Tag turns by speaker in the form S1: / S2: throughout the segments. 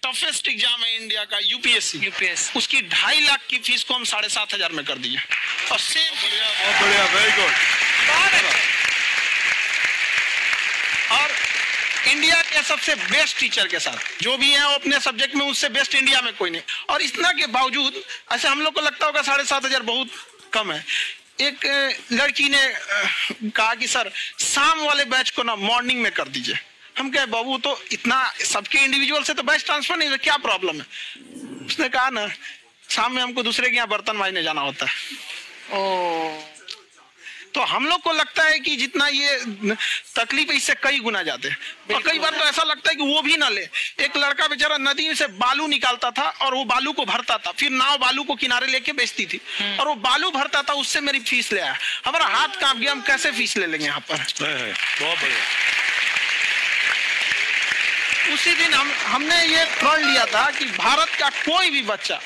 S1: Toughest exam है India का, UPSC, उसकी 2.5 लाख की फीस को हम 7,500 में कर दिए। और सेम,
S2: बहुत बढ़िया, वेरी गुड।
S1: और इंडिया के सबसे बेस्ट टीचर के साथ जो भी है वो अपने सब्जेक्ट में उससे बेस्ट इंडिया में कोई नहीं। और इतना के बावजूद ऐसे हम लोग को लगता होगा 7,500 बहुत कम है। एक लड़की ने कहा कि सर शाम वाले बैच को ना मॉर्निंग में कर दीजिए। हम कहे बाबू तो इतना सबके इंडिविजुअल से तो बैच ट्रांसफर नहीं, क्या प्रॉब्लम है? उसने कहा ना शाम में हमको दूसरे के यहाँ बर्तन मांजने जाना होता है। तो हम लोग को लगता है कि जितना ये तकलीफ है इससे कई गुना जाते हैं। और कई बार तो ऐसा लगता है कि वो भी ना ले। एक लड़का बेचारा नदी से बालू निकालता था और वो बालू को भरता था, फिर नाव बालू को किनारे लेके बेचती थी और वो बालू भरता था, उससे मेरी फीस ले आया। हमारा हाथ कांप गया, हम कैसे फीस ले लेंगे यहाँ पर।
S2: बहुत बढ़िया।
S1: उसी दिन हमने ये प्रण लिया था कि भारत का कोई भी बच्चा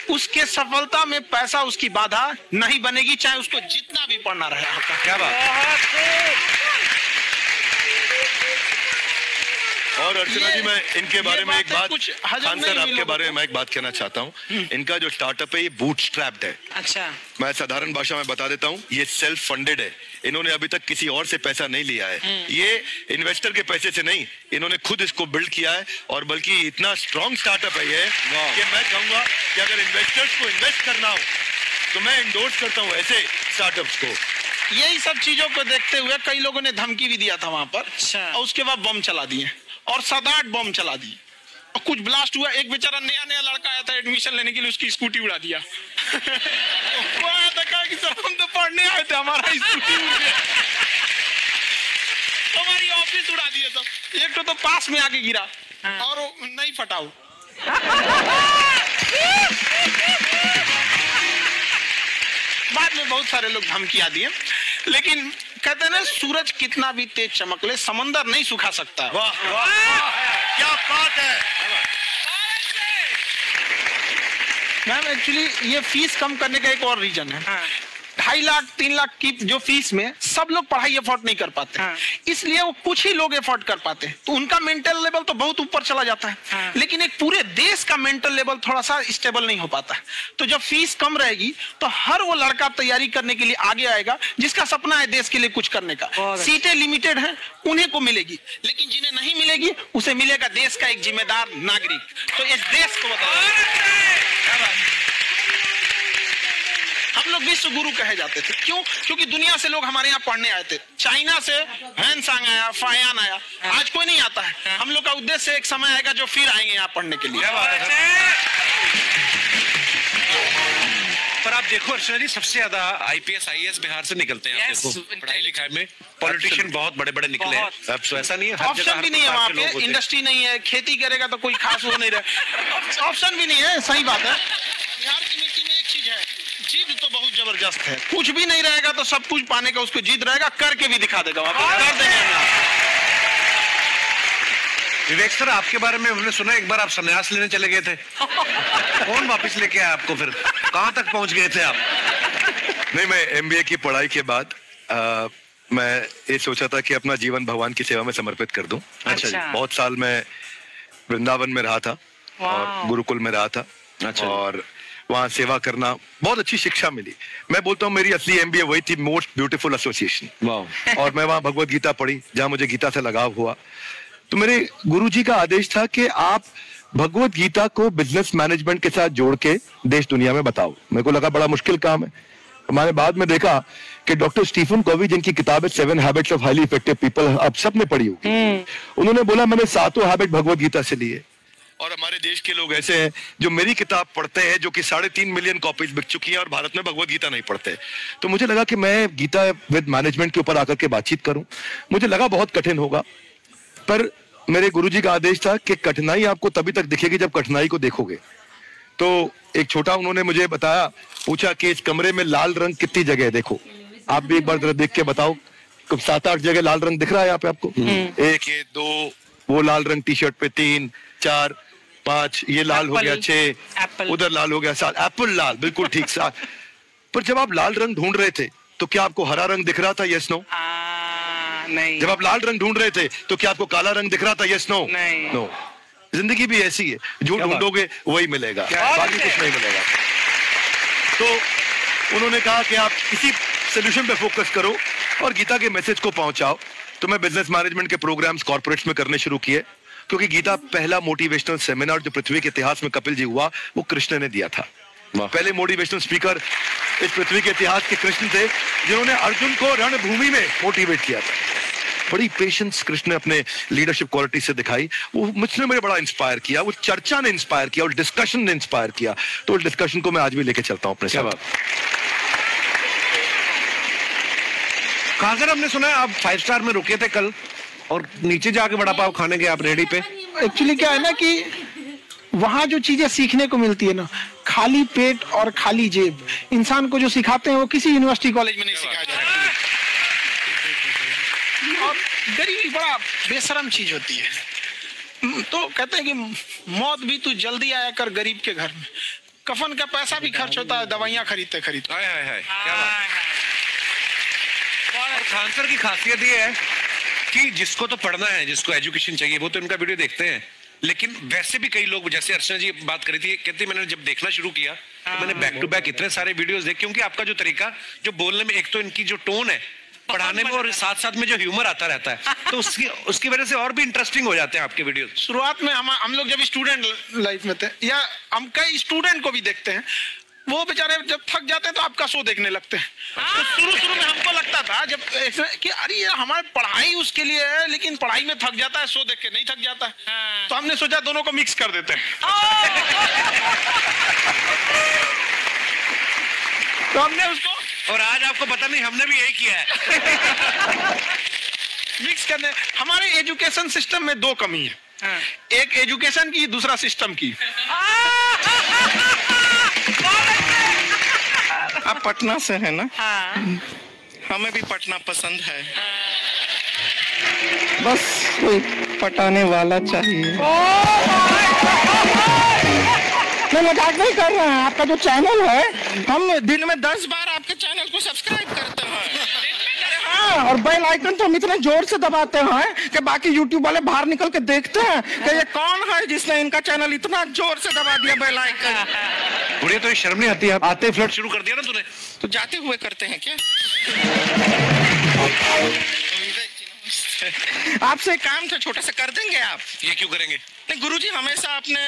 S1: उसके सफलता में पैसा उसकी बाधा नहीं बनेगी, चाहे उसको जितना भी पढ़ना रहे। आपका
S2: क्या बात। और अर्चना जी मैं इनके बारे में एक बात, खान सर आपके बारे में मैं एक बात कहना चाहता हूँ। इनका जो स्टार्टअप है ये बूटस्ट्रैप्ड है।
S3: अच्छा,
S2: मैं साधारण भाषा में बता देता हूँ, ये सेल्फ फंडेड है। इन्होंने अभी तक किसी और से पैसा नहीं लिया है। ये इन्वेस्टर के पैसे से नहीं, इन्होंने खुद इसको बिल्ड किया है। और बल्कि इतना स्ट्रॉन्ग स्टार्टअप है ये कि मैं कहूंगा कि अगर इन्वेस्टर्स को इन्वेस्ट करना हो तो मैं इंडोर्स करता हूँ ऐसे स्टार्टअप्स को।
S1: यही सब चीजों को देखते हुए कई लोगों ने धमकी भी दिया था वहां पर। और उसके बाद बम चला दिए और 7-8 बम चला दिए और कुछ ब्लास्ट हुआ। एक बेचारा नया लड़का आया था एडमिशन लेने के लिए, उसकी स्कूटी उड़ा दिया। वो आया था कहा कि सर हम तो पढ़ने आए थे, हमारा स्कूटी उड़ गया, हमारी ऑफिस उड़ा दिया सब। एक तो पास में आके गिरा और नहीं फटाओ। बाद में बहुत सारे लोग धमकियां दिए, लेकिन कहते हैं ना सूरज कितना भी तेज चमक ले समंदर नहीं सुखा सकता।
S2: वाह वाह, क्या बात है।
S1: मैम एक्चुअली ये फीस कम करने का एक और रीजन है। 2.5 लाख 3 लाख की जो फीस में सब लोग पढ़ाई अफोर्ड नहीं कर पाते, इसलिए वो कुछ ही लोग अफोर्ड कर पाते हैं, तो उनका मेंटल लेवल तो बहुत ऊपर चला जाता है। लेकिन एक पूरे देश का मेंटल लेवल थोड़ा सा स्टेबल नहीं हो पाता। तो जब फीस कम रहेगी तो हर वो लड़का तैयारी करने के लिए आगे आएगा जिसका सपना है देश के लिए कुछ करने का। सीटें लिमिटेड हैं, उन्हें को मिलेगी, लेकिन जिन्हें नहीं मिलेगी उसे मिलेगा देश का एक जिम्मेदार नागरिक। तो इस देश को हम लोग विश्व गुरु कहे जाते थे। क्यों? क्योंकि दुनिया से लोग हमारे यहाँ पढ़ने आए थे। चाइना से हैंसांग आया, फायान आया, आज कोई नहीं आता है। हम लोग का उद्देश्य एक समय आएगा जो फिर आएंगे यहाँ पढ़ने के लिए।
S4: पर आप देखो अर्चना जी, सबसे ज्यादा IPS IAS बिहार से निकलते हैं। आप देखो पढ़ाई लिखाई में पॉलिटिशियन बहुत बड़े बड़े निकले हैं। अब तो ऐसा नहीं है,
S1: ऑप्शन भी नहीं है वहाँ पे, इंडस्ट्री नहीं है, खेती करेगा तो कोई खास वो नहीं रहे, ऑप्शन भी नहीं है। सही बात है। बिहार की मिट्टी में एक चीज है, जिद तो बहुत जबरदस्त है। कुछ भी नहीं रहेगा तो सब कुछ पाने का उसको जिद रहेगा, करके भी दिखा देगा। कर देंगे।
S4: विवेक सर, आपके बारे में हमने सुना एक बार आप संन्यास लेने चले गए थे। कौन वापस लेके आया आपको? फिर कहाँ तक पहुंच गए थे आप?
S2: नहीं, मैं MBA की पढ़ाई के बाद मैं ये सोचा था कि अपना जीवन भगवान की सेवा में समर्पित कर दूं।
S3: अच्छा।
S2: बहुत साल मैं वृंदावन में रहा था और गुरुकुल में रहा था।
S4: अच्छा।
S2: और वहाँ सेवा करना बहुत अच्छी शिक्षा मिली। मैं बोलता हूँ मेरी असली MBA वही थी, मोस्ट ब्यूटीफुल एसोसिएशन। और मैं वहाँ भगवत गीता पढ़ी, जहाँ मुझे गीता से लगाव हुआ। तो मेरे गुरुजी का आदेश था कि आप भगवत गीता को बिजनेस मैनेजमेंट के साथ जोड़ के देश दुनिया में बताओ। मेरे को लगा बड़ा मुश्किल काम है। मैंने बाद में देखा कि डॉक्टर स्टीफन कोवी, जिनकी किताब है 7 habits of highly effective people, आप सबने पढ़ी होगी, उन्होंने बोला मैंने 7 हैबिट भगवत गीता से लिए। और हमारे देश के लोग ऐसे हैं जो मेरी किताब पढ़ते हैं, जो कि 3.5 मिलियन कॉपीज बिक चुकी हैं, और भारत में भगवत गीता नहीं पढ़ते। तो मुझे लगा कि मैं गीता विद मैनेजमेंट के ऊपर आकर के बातचीत करूं। मुझे लगा बहुत कठिन होगा, पर मेरे गुरुजी का आदेश था कि कठिनाई आपको तभी तक दिखेगी जब कठिनाई को देखोगे। तो एक छोटा उन्होंने मुझे बताया, पूछा कि इस कमरे में लाल रंग कितनी जगह है, देखो आप भी एक बार जरा देख के बताओ। 7-8 जगह लाल रंग दिख रहा है यहाँ पे आपको? 1 ये 2, वो लाल रंग टी शर्ट पे 3 4 5, ये लाल हो गया 6, उधर लाल हो गया 7, एप्पल लाल, बिल्कुल ठीक 7। पर जब आप लाल रंग ढूंढ रहे थे तो क्या आपको हरा रंग दिख रहा था? Yes no?
S3: नहीं।
S2: जब आप लाल रंग ढूंढ रहे थे तो क्या आपको काला रंग दिख रहा था? Yes no?
S3: नहीं।
S2: नो। जिंदगी भी ऐसी है, जो ढूंढोगे वही मिलेगा, बाकी कुछ नहीं मिलेगा। तो उन्होंने कहा कि आप इसी सोल्यूशन पे फोकस करो और गीता के मैसेज को पहुंचाओ। तो मैं बिजनेस मैनेजमेंट के प्रोग्राम्स कॉर्पोरेट्स में करने शुरू किए, क्योंकि गीता पहला मोटिवेशनल सेमिनार जो पृथ्वी के इतिहास में कपिल जी हुआ, वो कृष्ण ने दिया था। पहले मोटिवेशनल स्पीकर इस पृथ्वी के इतिहास के कृष्ण थे, जिन्होंने अर्जुन को रणभूमि में मोटिवेट किया था। बड़ी पेशेंस कृष्ण ने अपने लीडरशिप क्वालिटी से दिखाई, वो मुझने मुझे बड़ा इंस्पायर किया, वो चर्चा ने इंस्पायर किया और डिस्कशन ने इंस्पायर किया। तो उस डिस्कशन को मैं आज भी लेके चलता हूं अपने साथ।
S4: खासर, हमने सुना है आप 5 स्टार में रुके थे कल और नीचे जाके वड़ा पाव खाने गए आप रेडी पे।
S1: एक्चुअली क्या है ना कि वहां जो चीजें सीखने को मिलती है ना, खाली पेट और खाली जेब इंसान को जो सिखाते हैं वो किसी यूनिवर्सिटी कॉलेज में नहीं सिखाया जाता। और गरीबी बड़ा बेशरम चीज होती है। तो कहते हैं कि मौत भी तू जल्दी आया कर गरीब के घर में। कफन का पैसा भी खर्च होता है, दवाइयां खरीदते खरीदते।
S4: क्या बात। और खानसर की खासियत ये है कि जिसको तो पढ़ना है, जिसको एजुकेशन चाहिए, वो तो इनका वीडियो देखते हैं। लेकिन वैसे भी कई लोग, जैसे अर्चना जी बात करी थी, कहती मैंने जब देखना शुरू किया तो मैंने बैक टू बैक इतने सारे वीडियोस देखे, क्योंकि आपका जो तरीका जो बोलने में, एक तो इनकी जो टोन है पढ़ाने में, और साथ साथ में जो ह्यूमर आता रहता है, तो उसकी वजह से और भी इंटरेस्टिंग हो जाते हैं आपके वीडियो।
S1: शुरुआत में हम लोग जब स्टूडेंट लाइफ में थे, या हम कई स्टूडेंट को भी देखते हैं, वो बेचारे जब थक जाते हैं तो आपका शो देखने लगते हैं। तो शुरू में हमको लगता था जब कि अरे ये हमारी पढ़ाई उसके लिए है, लेकिन पढ़ाई में थक जाता है, शो देख के नहीं थक जाता है। तो हमने सोचा दोनों को मिक्स कर देते हैं। तो हमने उसको,
S4: और आज आपको पता नहीं हमने भी यही किया है।
S1: मिक्स करने। हमारे एजुकेशन सिस्टम में 2 कमी है, एक एजुकेशन की, दूसरा सिस्टम की।
S3: आप पटना से है ना? हमें भी पटना पसंद है, बस कोई पटाने वाला चाहिए। मैं मजाक नहीं कर रहे हैं। आपका जो चैनल है, हम दिन में 10 बार आपके चैनल को सब्सक्राइब करते हैं। हाँ, और बेल आइकन तो हम इतने जोर से दबाते हैं कि बाकी यूट्यूब वाले बाहर निकल के देखते हैं कि ये कौन है जिसने इनका चैनल इतना जोर से दबा दिया बेल आइकन।
S4: बुढ़िया, तो ये शर्म नहीं आती? आते फ्लर्ट शुरू कर दिया ना तूने।
S3: तो जाते हुए करते हैं क्या? आपसे काम था छोटा सा, कर देंगे आप?
S4: ये क्यों करेंगे?
S3: नहीं गुरुजी, हमेशा अपने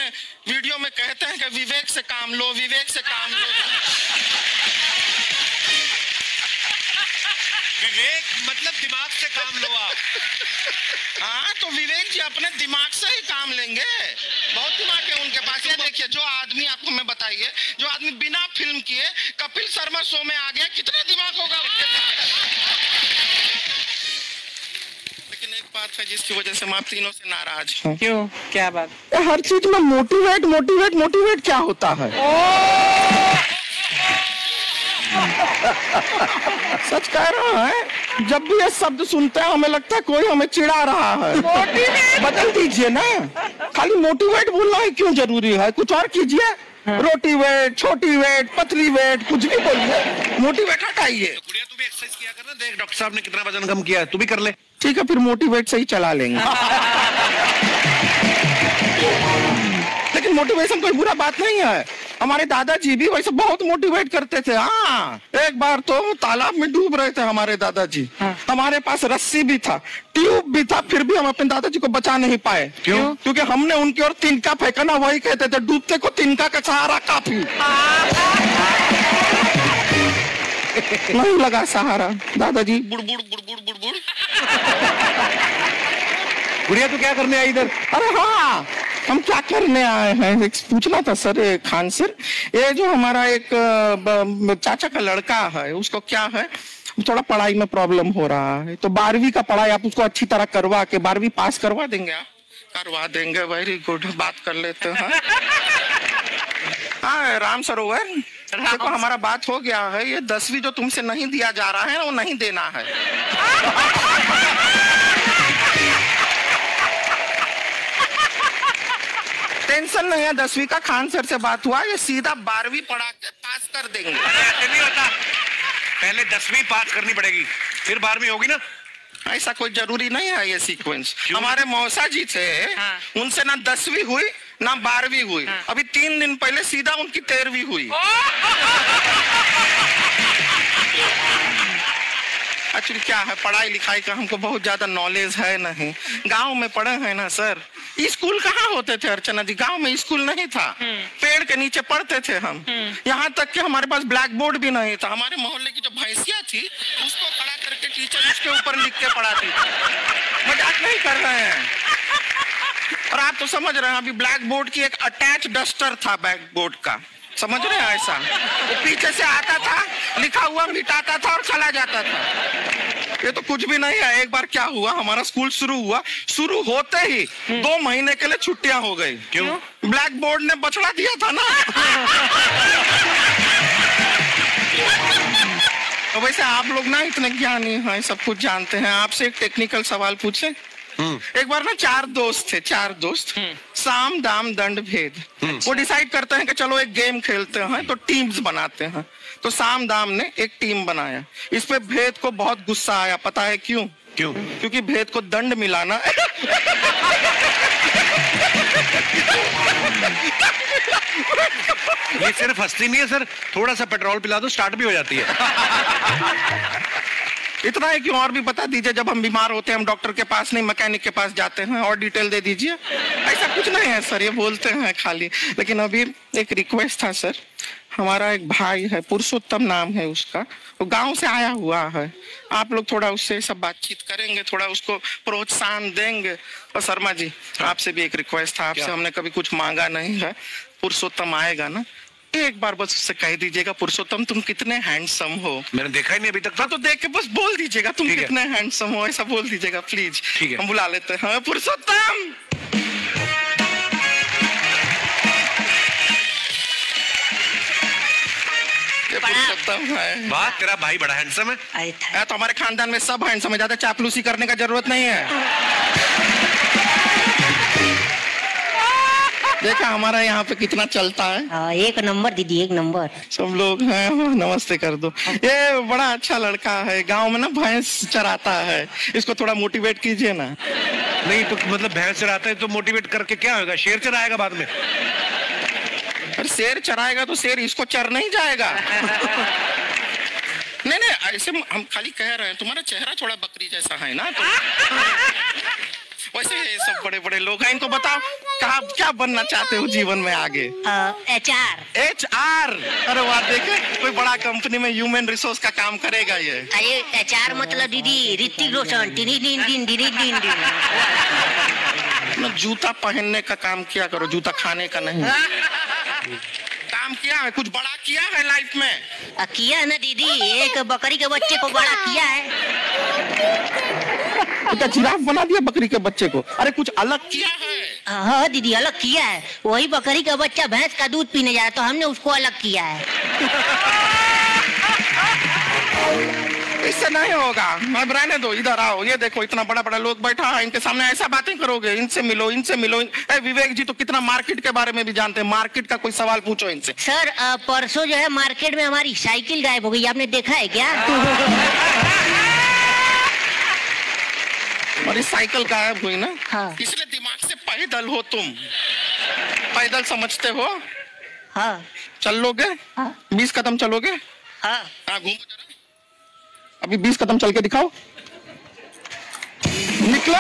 S3: वीडियो में कहते हैं कि विवेक से काम लो, विवेक से काम लो।
S4: विवेक मतलब दिमाग से काम लो आप।
S3: हाँ, तो विवेक जी अपने दिमाग से ही काम लेंगे। बहुत दिमाग है उनके पास। ये देखिए, जो आदमी, आपको मैं बताइए, जो आदमी बिना फिल्म किए कपिल शर्मा शो में आ गया, कितना दिमाग होगा उसके पास। लेकिन एक बात है जिसकी वजह से मैं आप तीनों से नाराज हूँ।
S5: क्यों? क्या बात?
S3: हर चीज में मोटिवेट मोटिवेट मोटिवेट क्या होता है? सच कह रहा है, जब भी ये शब्द सुनते हैं हमें लगता है कोई हमें चिढ़ा रहा है। बदल दीजिए ना, खाली मोटिवेट बोलना ही क्यों जरूरी है? कुछ और कीजिए। रोटी वेट, छोटी वेट, पतली वेट, कुछ भी बोलिए, मोटिवेट हटाइए।
S4: तो गुड़िया, तू भी एक्सरसाइज किया कर ना, देख डॉक्टर साहब ने कितना वजन कम किया है, तू भी कर ले।
S3: ठीक है, फिर मोटिवेट से ही चला लेंगे। लेकिन मोटिवेशन कोई बुरा बात नहीं है। हमारे दादाजी भी वैसे बहुत मोटिवेट करते थे। हाँ, एक बार तो तालाब में डूब रहे थे हमारे दादाजी। हमारे पास रस्सी भी था, ट्यूब भी था, फिर भी हम अपने दादाजी को बचा नहीं पाए। क्यों? क्योंकि हमने उनकी ओर तिनका फेंका ना, वही कहते थे डूबते को तिनका का सहारा काफी। नहीं लगा सहारा, दादाजी बुड़बुड़ बुड़बुड़ बुड़बुड़।
S4: गुड़िया, तू क्या करने आई इधर?
S3: अरे हाँ, हम क्या करने आए हैं एक पूछना था सर, खान सर। ये जो हमारा एक चाचा का लड़का है, उसको क्या है, थोड़ा पढ़ाई में प्रॉब्लम हो रहा है, तो 12वीं का पढ़ाई आप उसको अच्छी तरह करवा के 12वीं पास करवा देंगे आप? करवा देंगे, वेरी गुड, बात कर लेते हैं। हाँ, राम सरोवर, देखो हमारा बात हो गया है। ये 10वीं जो तुमसे नहीं दिया जा रहा है वो नहीं देना है। टेंशन नहीं है, 10वीं का खान सर से बात हुआ, ये सीधा 12वीं पढ़ा के पास कर देंगे।
S4: ऐसे नहीं होता, पहले 10वीं पास करनी पड़ेगी, फिर 12वीं होगी ना,
S3: ऐसा कोई जरूरी नहीं है ये सीक्वेंस। हमारे मौसा जी थे, उनसे ना 10वीं हुई ना 12वीं हुई, अभी 3 दिन पहले सीधा उनकी 13वीं हुई। एक्चुअली क्या है, पढ़ाई लिखाई का हमको बहुत ज्यादा नॉलेज है नहीं। गांव में पढ़े हैं ना सर, स्कूल कहाँ होते थे अर्चना जी, गांव में स्कूल नहीं था, पेड़ के नीचे पढ़ते थे हम। यहाँ तक कि हमारे पास ब्लैक बोर्ड भी नहीं था। हमारे मोहल्ले की जो भैंसिया थी उसको खड़ा करके टीचर उसके ऊपर लिख के पढ़ाती। मजाक नहीं कर रहे हैं। और आप तो समझ रहे हैं, अभी ब्लैक बोर्ड की एक अटैच डस्टर था ब्लैक बोर्ड का, समझ रहे हैं ऐसा, वो पीछे से आता था, लिखा हुआ मिटाता था और चला जाता था। ये तो कुछ भी नहीं है। एक बार क्या हुआ, हमारा स्कूल शुरू हुआ, शुरू होते ही 2 महीने के लिए छुट्टियां हो गई। क्यों? ब्लैक बोर्ड ने बछड़ा दिया था ना। तो वैसे आप लोग ना इतने ज्ञानी हैं, सब कुछ जानते हैं। आपसे एक टेक्निकल सवाल पूछे। एक बार ना 4 दोस्त थे, 4 दोस्त, साम दाम दंड भेद। वो डिसाइड करते हैं कि चलो एक गेम खेलते हैं, तो टीम्स बनाते हैं। तो साम दाम ने एक टीम बनाया। इस पे भेद को बहुत गुस्सा आया। पता है क्यों?
S4: क्यों?
S3: क्योंकि भेद को दंड मिलाना
S4: ये सिर्फ हंसती नहीं है सर, थोड़ा सा पेट्रोल पिला दो स्टार्ट भी हो जाती है।
S3: इतना है कि और भी बता दीजिए, जब हम बीमार होते हैं हम डॉक्टर के पास नहीं मैकेनिक के पास जाते हैं, और डिटेल दे दीजिए। ऐसा कुछ नहीं है सर, ये बोलते हैं खाली। लेकिन अभी एक रिक्वेस्ट था सर, हमारा एक भाई है, पुरुषोत्तम नाम है उसका, वो गांव से आया हुआ है। आप लोग थोड़ा उससे सब बातचीत करेंगे, थोड़ा उसको प्रोत्साहन देंगे। और शर्मा जी आपसे भी एक रिक्वेस्ट था, आपसे हमने कभी कुछ मांगा नहीं है। पुरुषोत्तम आएगा ना, एक बार बस उससे कह दीजिएगा, पुरुषोत्तम तुम कितने हैंडसम हो।
S4: मैंने देखा ही नहीं अभी तक।
S3: तो देख के बस बोल दीजिएगा तुम कितने हैंडसम हो, ऐसा बोल दीजिएगा प्लीज।
S4: ठीक है,
S3: हम बुला लेते हैं पुरुषोत्तम। ये पुरुषोत्तम है।
S4: वाह, तेरा भाई बड़ा हैंडसम है।
S3: तो हमारे खानदान में सब हैंडसम है, ज्यादा चापलूसी करने का जरूरत नहीं है। देखा हमारा यहाँ पे कितना चलता है।
S5: एक नंबर दीदी, एक नंबर।
S3: सब लोग हैं, नमस्ते कर दो। ये बड़ा अच्छा लड़का है, गांव में ना भैंस चराता है, इसको थोड़ा मोटिवेट कीजिए ना।
S4: नहीं तो मतलब भैंस चराता है तो मोटिवेट करके क्या होगा, शेर चराएगा बाद में।
S3: अरे शेर चराएगा तो शेर इसको चर नहीं जाएगा। नहीं नहीं, ऐसे हम खाली कह रहे हैं, तुम्हारा चेहरा थोड़ा बकरी जैसा है ना, तो वैसे ये सब बड़े बड़े लोग हैं। इनको बताओ कहा क्या बनना चाहते हो जीवन में आगे?
S5: HR।
S3: HR? अरे वाह, देखे कोई बड़ा कंपनी में ह्यूमन रिसोर्स का काम करेगा ये।
S5: अरे HR मतलब दीदी ऋतिक रोशन।
S3: जूता पहनने का काम किया करो, जूता खाने का नहीं। काम किया है, कुछ बड़ा किया है लाइफ में?
S5: किया है ना दीदी, एक बकरी के बच्चे को बड़ा किया है।
S3: तो जिराफ बना दिया बकरी के बच्चे को। अरे कुछ अलग किया है?
S5: हाँ दीदी, अलग किया है। वही बकरी का बच्चा भैंस का दूध पीने जा रहा, तो हमने उसको अलग किया है।
S3: इससे नहीं होगा, मैं रहने दो, इधर आओ। ये देखो इतना बड़ा बड़ा लोग बैठा है, इनके सामने ऐसा बातें करोगे? इनसे मिलो, इनसे मिलो। विवेक जी तो कितना मार्केट के बारे में भी जानते हैं, मार्केट का कोई सवाल पूछो इनसे।
S5: सर परसों जो है मार्केट में हमारी साइकिल गायब हो गई, आपने देखा है क्या?
S3: हमारी साइकिल गायब हुई ना?
S5: हाँ।
S3: इसलिए दिमाग से पैदल हो तुम, पैदल समझते हो?
S5: हाँ।
S3: चल लोगे?
S5: हाँ।
S3: 20 कदम चलोगे?
S5: हाँ।
S3: हाँ, घूमो जरा, अभी 20 कदम चल के दिखाओ। निकलो।